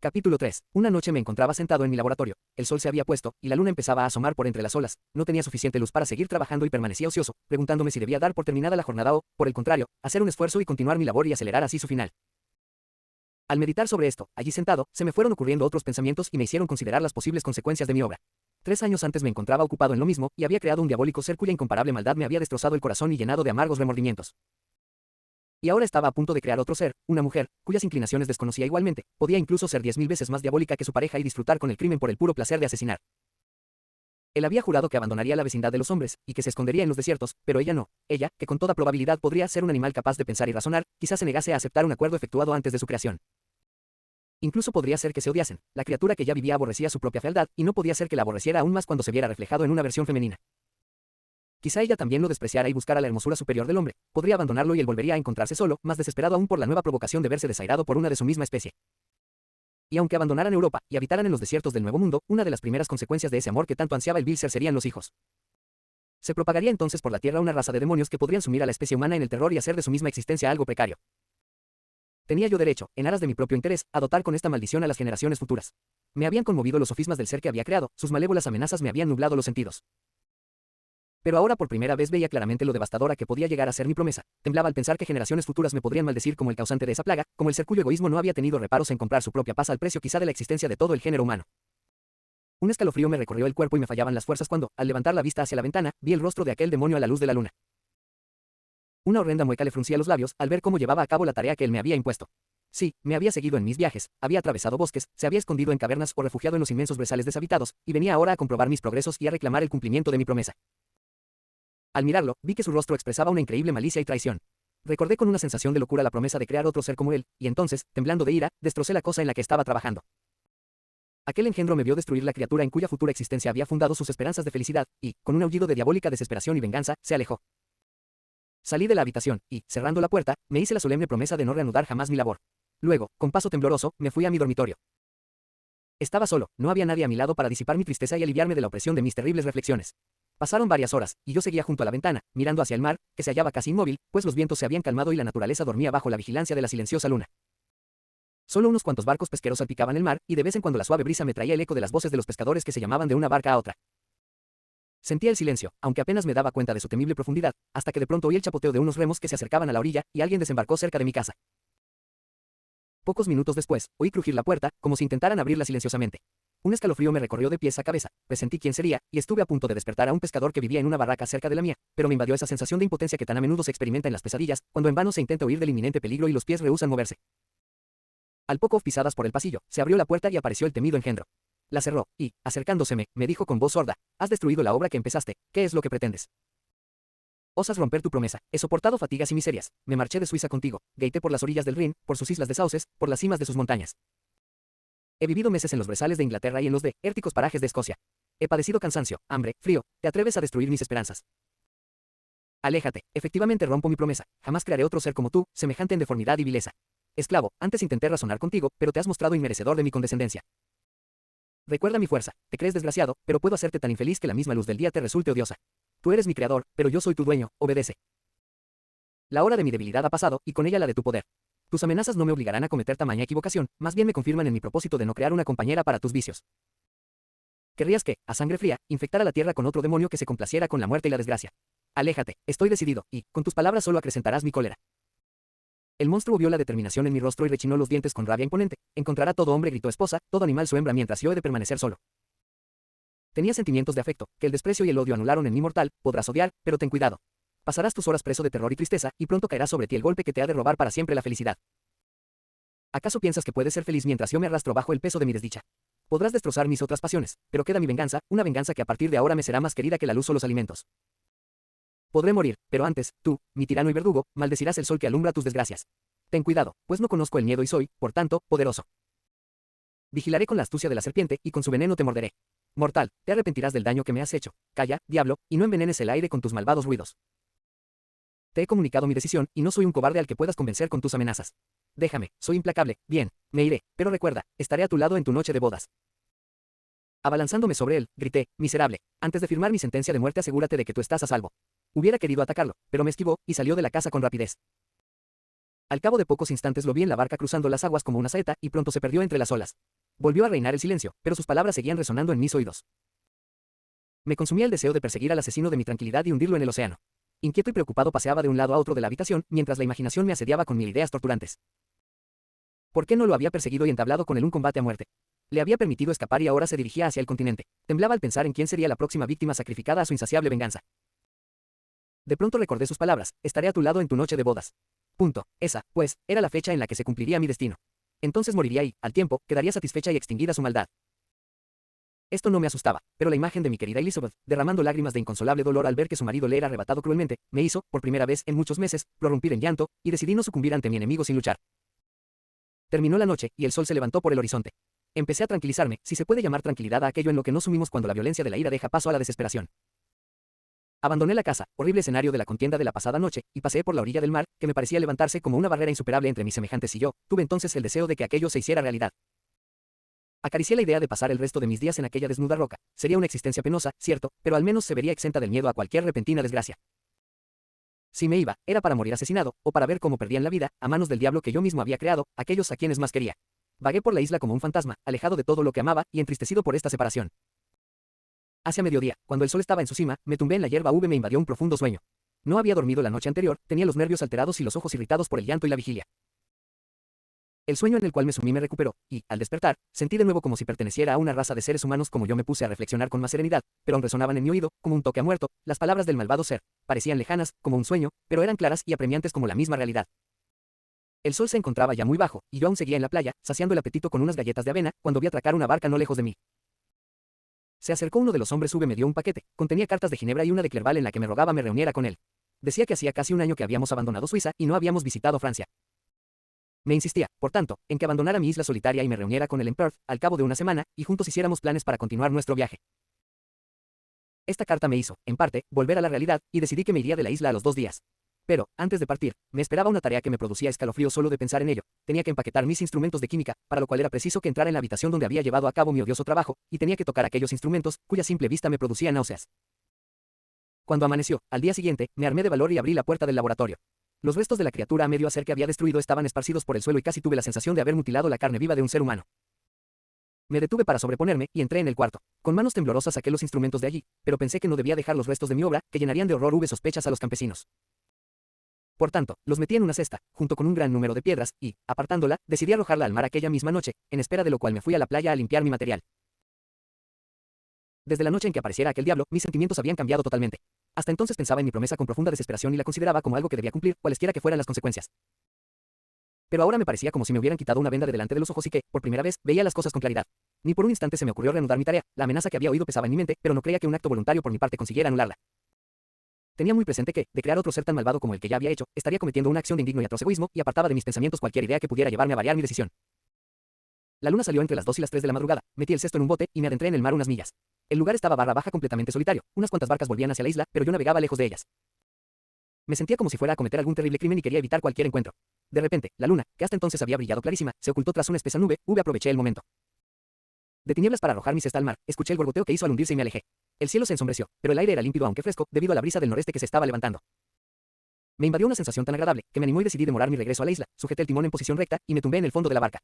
Capítulo 3. Una noche me encontraba sentado en mi laboratorio. El sol se había puesto, y la luna empezaba a asomar por entre las olas. No tenía suficiente luz para seguir trabajando y permanecía ocioso, preguntándome si debía dar por terminada la jornada o, por el contrario, hacer un esfuerzo y continuar mi labor y acelerar así su final. Al meditar sobre esto, allí sentado, se me fueron ocurriendo otros pensamientos y me hicieron considerar las posibles consecuencias de mi obra. 3 años antes me encontraba ocupado en lo mismo, y había creado un diabólico ser cuya incomparable maldad me había destrozado el corazón y llenado de amargos remordimientos. Y ahora estaba a punto de crear otro ser, una mujer, cuyas inclinaciones desconocía igualmente, podía incluso ser 10.000 veces más diabólica que su pareja y disfrutar con el crimen por el puro placer de asesinar. Él había jurado que abandonaría la vecindad de los hombres, y que se escondería en los desiertos, pero ella no. Ella, que con toda probabilidad podría ser un animal capaz de pensar y razonar, quizás se negase a aceptar un acuerdo efectuado antes de su creación. Incluso podría ser que se odiasen. La criatura que ya vivía aborrecía su propia fealdad, y no podía ser que la aborreciera aún más cuando se viera reflejado en una versión femenina. Quizá ella también lo despreciara y buscara la hermosura superior del hombre. Podría abandonarlo y él volvería a encontrarse solo, más desesperado aún por la nueva provocación de verse desairado por una de su misma especie. Y aunque abandonaran Europa y habitaran en los desiertos del Nuevo Mundo, una de las primeras consecuencias de ese amor que tanto ansiaba el vil ser serían los hijos. Se propagaría entonces por la tierra una raza de demonios que podrían sumir a la especie humana en el terror y hacer de su misma existencia algo precario. Tenía yo derecho, en aras de mi propio interés, a dotar con esta maldición a las generaciones futuras. Me habían conmovido los sofismas del ser que había creado, sus malévolas amenazas me habían nublado los sentidos. Pero ahora por primera vez veía claramente lo devastadora que podía llegar a ser mi promesa. Temblaba al pensar que generaciones futuras me podrían maldecir como el causante de esa plaga, como el ser cuyo egoísmo no había tenido reparos en comprar su propia paz al precio quizá de la existencia de todo el género humano. Un escalofrío me recorrió el cuerpo y me fallaban las fuerzas cuando, al levantar la vista hacia la ventana, vi el rostro de aquel demonio a la luz de la luna. Una horrenda mueca le fruncía los labios al ver cómo llevaba a cabo la tarea que él me había impuesto. Sí, me había seguido en mis viajes, había atravesado bosques, se había escondido en cavernas o refugiado en los inmensos brezales deshabitados, y venía ahora a comprobar mis progresos y a reclamar el cumplimiento de mi promesa. Al mirarlo, vi que su rostro expresaba una increíble malicia y traición. Recordé con una sensación de locura la promesa de crear otro ser como él, y entonces, temblando de ira, destrocé la cosa en la que estaba trabajando. Aquel engendro me vio destruir la criatura en cuya futura existencia había fundado sus esperanzas de felicidad, y, con un aullido de diabólica desesperación y venganza, se alejó. Salí de la habitación, y, cerrando la puerta, me hice la solemne promesa de no reanudar jamás mi labor. Luego, con paso tembloroso, me fui a mi dormitorio. Estaba solo, no había nadie a mi lado para disipar mi tristeza y aliviarme de la opresión de mis terribles reflexiones. Pasaron varias horas, y yo seguía junto a la ventana, mirando hacia el mar, que se hallaba casi inmóvil, pues los vientos se habían calmado y la naturaleza dormía bajo la vigilancia de la silenciosa luna. Solo unos cuantos barcos pesqueros salpicaban el mar, y de vez en cuando la suave brisa me traía el eco de las voces de los pescadores que se llamaban de una barca a otra. Sentía el silencio, aunque apenas me daba cuenta de su temible profundidad, hasta que de pronto oí el chapoteo de unos remos que se acercaban a la orilla, y alguien desembarcó cerca de mi casa. Pocos minutos después, oí crujir la puerta, como si intentaran abrirla silenciosamente. Un escalofrío me recorrió de pies a cabeza, presentí quién sería, y estuve a punto de despertar a un pescador que vivía en una barraca cerca de la mía, pero me invadió esa sensación de impotencia que tan a menudo se experimenta en las pesadillas, cuando en vano se intenta huir del inminente peligro y los pies rehúsan moverse. Al poco pisadas por el pasillo, se abrió la puerta y apareció el temido engendro. La cerró, y, acercándoseme, me dijo con voz sorda: «Has destruido la obra que empezaste, ¿qué es lo que pretendes? Osas romper tu promesa, he soportado fatigas y miserias, me marché de Suiza contigo, gaité por las orillas del Rin, por sus islas de sauces, por las cimas de sus montañas. He vivido meses en los brezales de Inglaterra y en los érticos parajes de Escocia. He padecido cansancio, hambre, frío, ¿te atreves a destruir mis esperanzas? Aléjate, efectivamente rompo mi promesa, jamás crearé otro ser como tú, semejante en deformidad y vileza. Esclavo, antes intenté razonar contigo, pero te has mostrado inmerecedor de mi condescendencia. Recuerda mi fuerza, te crees desgraciado, pero puedo hacerte tan infeliz que la misma luz del día te resulte odiosa. Tú eres mi creador, pero yo soy tu dueño, obedece. La hora de mi debilidad ha pasado, y con ella la de tu poder. Tus amenazas no me obligarán a cometer tamaña equivocación, más bien me confirman en mi propósito de no crear una compañera para tus vicios. Querrías que, a sangre fría, infectara la tierra con otro demonio que se complaciera con la muerte y la desgracia. Aléjate, estoy decidido, y, con tus palabras solo acrecentarás mi cólera. El monstruo vio la determinación en mi rostro y rechinó los dientes con rabia imponente. Encontrará todo hombre, gritó esposa, todo animal su hembra mientras yo he de permanecer solo. Tenía sentimientos de afecto, que el desprecio y el odio anularon en mi mortal, podrás odiar, pero ten cuidado. Pasarás tus horas preso de terror y tristeza, y pronto caerá sobre ti el golpe que te ha de robar para siempre la felicidad. ¿Acaso piensas que puedes ser feliz mientras yo me arrastro bajo el peso de mi desdicha? Podrás destrozar mis otras pasiones, pero queda mi venganza, una venganza que a partir de ahora me será más querida que la luz o los alimentos. Podré morir, pero antes, tú, mi tirano y verdugo, maldecirás el sol que alumbra tus desgracias. Ten cuidado, pues no conozco el miedo y soy, por tanto, poderoso. Vigilaré con la astucia de la serpiente, y con su veneno te morderé. Mortal, te arrepentirás del daño que me has hecho. Calla, diablo, y no envenenes el aire con tus malvados ruidos. Te he comunicado mi decisión, y no soy un cobarde al que puedas convencer con tus amenazas. Déjame, soy implacable, bien, me iré, pero recuerda, estaré a tu lado en tu noche de bodas. Abalanzándome sobre él, grité: miserable, antes de firmar mi sentencia de muerte asegúrate de que tú estás a salvo. Hubiera querido atacarlo, pero me esquivó, y salió de la casa con rapidez. Al cabo de pocos instantes lo vi en la barca cruzando las aguas como una saeta y pronto se perdió entre las olas. Volvió a reinar el silencio, pero sus palabras seguían resonando en mis oídos. Me consumía el deseo de perseguir al asesino de mi tranquilidad y hundirlo en el océano. Inquieto y preocupado paseaba de un lado a otro de la habitación, mientras la imaginación me asediaba con mil ideas torturantes. ¿Por qué no lo había perseguido y entablado con él un combate a muerte? Le había permitido escapar y ahora se dirigía hacia el continente. Temblaba al pensar en quién sería la próxima víctima sacrificada a su insaciable venganza. De pronto recordé sus palabras: estaré a tu lado en tu noche de bodas. Punto. Esa, pues, era la fecha en la que se cumpliría mi destino. Entonces moriría y, al tiempo, quedaría satisfecha y extinguida su maldad. Esto no me asustaba, pero la imagen de mi querida Elizabeth, derramando lágrimas de inconsolable dolor al ver que su marido le era arrebatado cruelmente, me hizo, por primera vez en muchos meses, prorrumpir en llanto, y decidí no sucumbir ante mi enemigo sin luchar. Terminó la noche, y el sol se levantó por el horizonte. Empecé a tranquilizarme, si se puede llamar tranquilidad a aquello en lo que no sumimos cuando la violencia de la ira deja paso a la desesperación. Abandoné la casa, horrible escenario de la contienda de la pasada noche, y paseé por la orilla del mar, que me parecía levantarse como una barrera insuperable entre mis semejantes y yo. Tuve entonces el deseo de que aquello se hiciera realidad. Acaricié la idea de pasar el resto de mis días en aquella desnuda roca. Sería una existencia penosa, cierto, pero al menos se vería exenta del miedo a cualquier repentina desgracia. Si me iba, era para morir asesinado, o para ver cómo perdían la vida, a manos del diablo que yo mismo había creado, aquellos a quienes más quería. Vagué por la isla como un fantasma, alejado de todo lo que amaba, y entristecido por esta separación. Hacia mediodía, cuando el sol estaba en su cima, me tumbé en la hierba me invadió un profundo sueño. No había dormido la noche anterior, tenía los nervios alterados y los ojos irritados por el llanto y la vigilia. El sueño en el cual me sumí me recuperó, y, al despertar, sentí de nuevo como si perteneciera a una raza de seres humanos. Como yo me puse a reflexionar con más serenidad, pero aún resonaban en mi oído, como un toque a muerto, las palabras del malvado ser. Parecían lejanas, como un sueño, pero eran claras y apremiantes como la misma realidad. El sol se encontraba ya muy bajo, y yo aún seguía en la playa, saciando el apetito con unas galletas de avena, cuando vi atracar una barca no lejos de mí. Se acercó uno de los hombres me dio un paquete, contenía cartas de Ginebra y una de Clerval en la que me rogaba me reuniera con él. Decía que hacía casi un año que habíamos abandonado Suiza y no habíamos visitado Francia. Me insistía, por tanto, en que abandonara mi isla solitaria y me reuniera con él en Perth, al cabo de una semana, y juntos hiciéramos planes para continuar nuestro viaje. Esta carta me hizo, en parte, volver a la realidad, y decidí que me iría de la isla a los 2 días. Pero, antes de partir, me esperaba una tarea que me producía escalofrío solo de pensar en ello. Tenía que empaquetar mis instrumentos de química, para lo cual era preciso que entrara en la habitación donde había llevado a cabo mi odioso trabajo, y tenía que tocar aquellos instrumentos, cuya simple vista me producía náuseas. Cuando amaneció, al día siguiente, me armé de valor y abrí la puerta del laboratorio. Los restos de la criatura a medio hacer que había destruido estaban esparcidos por el suelo y casi tuve la sensación de haber mutilado la carne viva de un ser humano. Me detuve para sobreponerme y entré en el cuarto. Con manos temblorosas saqué los instrumentos de allí, pero pensé que no debía dejar los restos de mi obra, que llenarían de horror sospechas a los campesinos. Por tanto, los metí en una cesta, junto con un gran número de piedras, y, apartándola, decidí arrojarla al mar aquella misma noche, en espera de lo cual me fui a la playa a limpiar mi material. Desde la noche en que apareciera aquel diablo, mis sentimientos habían cambiado totalmente. Hasta entonces pensaba en mi promesa con profunda desesperación y la consideraba como algo que debía cumplir, cualesquiera que fueran las consecuencias. Pero ahora me parecía como si me hubieran quitado una venda de delante de los ojos y que, por primera vez, veía las cosas con claridad. Ni por un instante se me ocurrió reanudar mi tarea, la amenaza que había oído pesaba en mi mente, pero no creía que un acto voluntario por mi parte consiguiera anularla. Tenía muy presente que, de crear otro ser tan malvado como el que ya había hecho, estaría cometiendo una acción de indigno y atroz egoísmo, y apartaba de mis pensamientos cualquier idea que pudiera llevarme a variar mi decisión. La luna salió entre las 2 y las 3 de la madrugada, metí el cesto en un bote, y me adentré en el mar unas millas. El lugar estaba barra baja completamente solitario, unas cuantas barcas volvían hacia la isla, pero yo navegaba lejos de ellas. Me sentía como si fuera a cometer algún terrible crimen y quería evitar cualquier encuentro. De repente, la luna, que hasta entonces había brillado clarísima, se ocultó tras una espesa nube, aproveché el momento. De tinieblas para arrojar mi cesta al mar, escuché el gorgoteo que hizo al hundirse y me alejé. El cielo se ensombreció, pero el aire era límpido aunque fresco, debido a la brisa del noreste que se estaba levantando. Me invadió una sensación tan agradable, que me animó y decidí demorar mi regreso a la isla, sujeté el timón en posición recta, y me tumbé en el fondo de la barca.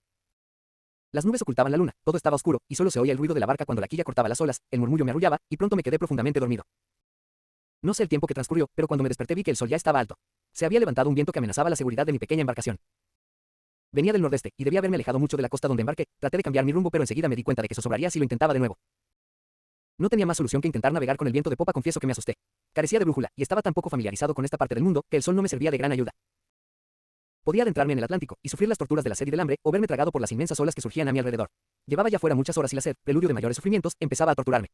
Las nubes ocultaban la luna, todo estaba oscuro, y solo se oía el ruido de la barca cuando la quilla cortaba las olas, el murmullo me arrullaba, y pronto me quedé profundamente dormido. No sé el tiempo que transcurrió, pero cuando me desperté vi que el sol ya estaba alto. Se había levantado un viento que amenazaba la seguridad de mi pequeña embarcación. Venía del nordeste, y debía haberme alejado mucho de la costa donde embarqué. Traté de cambiar mi rumbo, pero enseguida me di cuenta de que zozobraría si lo intentaba de nuevo. No tenía más solución que intentar navegar con el viento de popa. Confieso que me asusté. Carecía de brújula, y estaba tan poco familiarizado con esta parte del mundo, que el sol no me servía de gran ayuda. Podía adentrarme en el Atlántico, y sufrir las torturas de la sed y del hambre, o verme tragado por las inmensas olas que surgían a mi alrededor. Llevaba ya fuera muchas horas y la sed, preludio de mayores sufrimientos, empezaba a torturarme.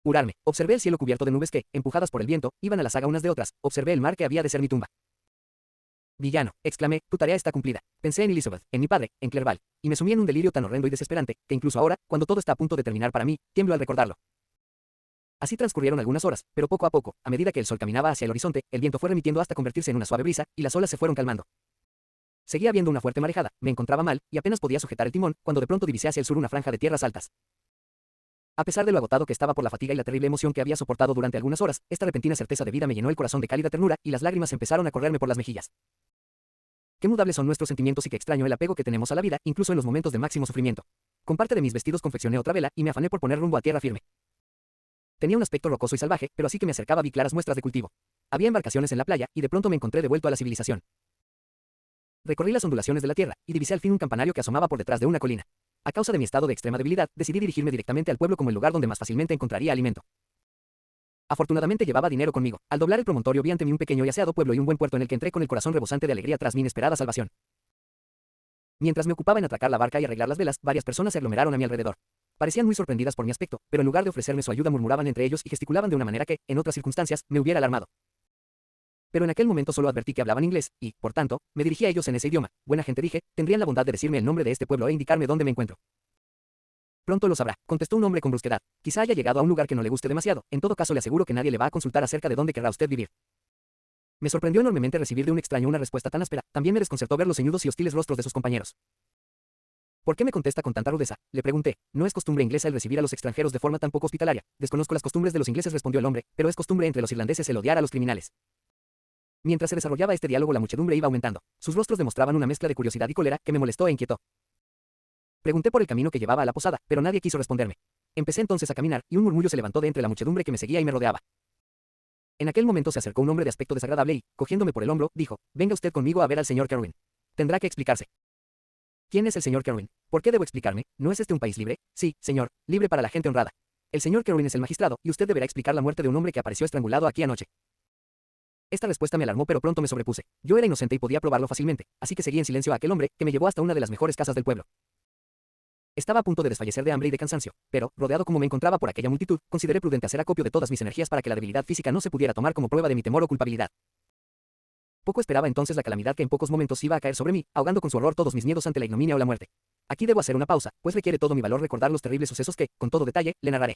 Curarme. Observé el cielo cubierto de nubes que, empujadas por el viento, iban a la saga unas de otras. Observé el mar que había de ser mi tumba. Villano, exclamé, tu tarea está cumplida. Pensé en Elizabeth, en mi padre, en Clerval, y me sumí en un delirio tan horrendo y desesperante, que incluso ahora, cuando todo está a punto de terminar para mí, tiemblo al recordarlo. Así transcurrieron algunas horas, pero poco a poco, a medida que el sol caminaba hacia el horizonte, el viento fue remitiendo hasta convertirse en una suave brisa, y las olas se fueron calmando. Seguía habiendo una fuerte marejada, me encontraba mal, y apenas podía sujetar el timón, cuando de pronto divisé hacia el sur una franja de tierras altas. A pesar de lo agotado que estaba por la fatiga y la terrible emoción que había soportado durante algunas horas, esta repentina certeza de vida me llenó el corazón de cálida ternura y las lágrimas empezaron a correrme por las mejillas. Qué mudables son nuestros sentimientos y qué extraño el apego que tenemos a la vida, incluso en los momentos de máximo sufrimiento. Con parte de mis vestidos confeccioné otra vela y me afané por poner rumbo a tierra firme. Tenía un aspecto rocoso y salvaje, pero así que me acercaba vi claras muestras de cultivo. Había embarcaciones en la playa y de pronto me encontré devuelto a la civilización. Recorrí las ondulaciones de la tierra y divisé al fin un campanario que asomaba por detrás de una colina. A causa de mi estado de extrema debilidad, decidí dirigirme directamente al pueblo como el lugar donde más fácilmente encontraría alimento. Afortunadamente llevaba dinero conmigo. Al doblar el promontorio vi ante mí un pequeño y aseado pueblo y un buen puerto en el que entré con el corazón rebosante de alegría tras mi inesperada salvación. Mientras me ocupaba en atracar la barca y arreglar las velas, varias personas se aglomeraron a mi alrededor. Parecían muy sorprendidas por mi aspecto, pero en lugar de ofrecerme su ayuda murmuraban entre ellos y gesticulaban de una manera que, en otras circunstancias, me hubiera alarmado. Pero en aquel momento solo advertí que hablaban inglés, y, por tanto, me dirigí a ellos en ese idioma. Buena gente dije, tendrían la bondad de decirme el nombre de este pueblo e indicarme dónde me encuentro. Pronto lo sabrá, contestó un hombre con brusquedad. Quizá haya llegado a un lugar que no le guste demasiado, en todo caso le aseguro que nadie le va a consultar acerca de dónde querrá usted vivir. Me sorprendió enormemente recibir de un extraño una respuesta tan áspera, también me desconcertó ver los ceñudos y hostiles rostros de sus compañeros. ¿Por qué me contesta con tanta rudeza?, le pregunté. No es costumbre inglesa el recibir a los extranjeros de forma tan poco hospitalaria. Desconozco las costumbres de los ingleses, respondió el hombre, pero es costumbre entre los irlandeses el odiar a los criminales. Mientras se desarrollaba este diálogo la muchedumbre iba aumentando. Sus rostros demostraban una mezcla de curiosidad y cólera que me molestó e inquietó. Pregunté por el camino que llevaba a la posada, pero nadie quiso responderme. Empecé entonces a caminar, y un murmullo se levantó de entre la muchedumbre que me seguía y me rodeaba. En aquel momento se acercó un hombre de aspecto desagradable y, cogiéndome por el hombro, dijo: venga usted conmigo a ver al señor Kerwin. Tendrá que explicarse. ¿Quién es el señor Kerwin? ¿Por qué debo explicarme? ¿No es este un país libre? Sí, señor, libre para la gente honrada. El señor Kerwin es el magistrado, y usted deberá explicar la muerte de un hombre que apareció estrangulado aquí anoche. Esta respuesta me alarmó, pero pronto me sobrepuse. Yo era inocente y podía probarlo fácilmente, así que seguí en silencio a aquel hombre, que me llevó hasta una de las mejores casas del pueblo. Estaba a punto de desfallecer de hambre y de cansancio, pero, rodeado como me encontraba por aquella multitud, consideré prudente hacer acopio de todas mis energías para que la debilidad física no se pudiera tomar como prueba de mi temor o culpabilidad. Poco esperaba entonces la calamidad que en pocos momentos iba a caer sobre mí, ahogando con su horror todos mis miedos ante la ignominia o la muerte. Aquí debo hacer una pausa, pues requiere todo mi valor recordar los terribles sucesos que, con todo detalle, le narraré.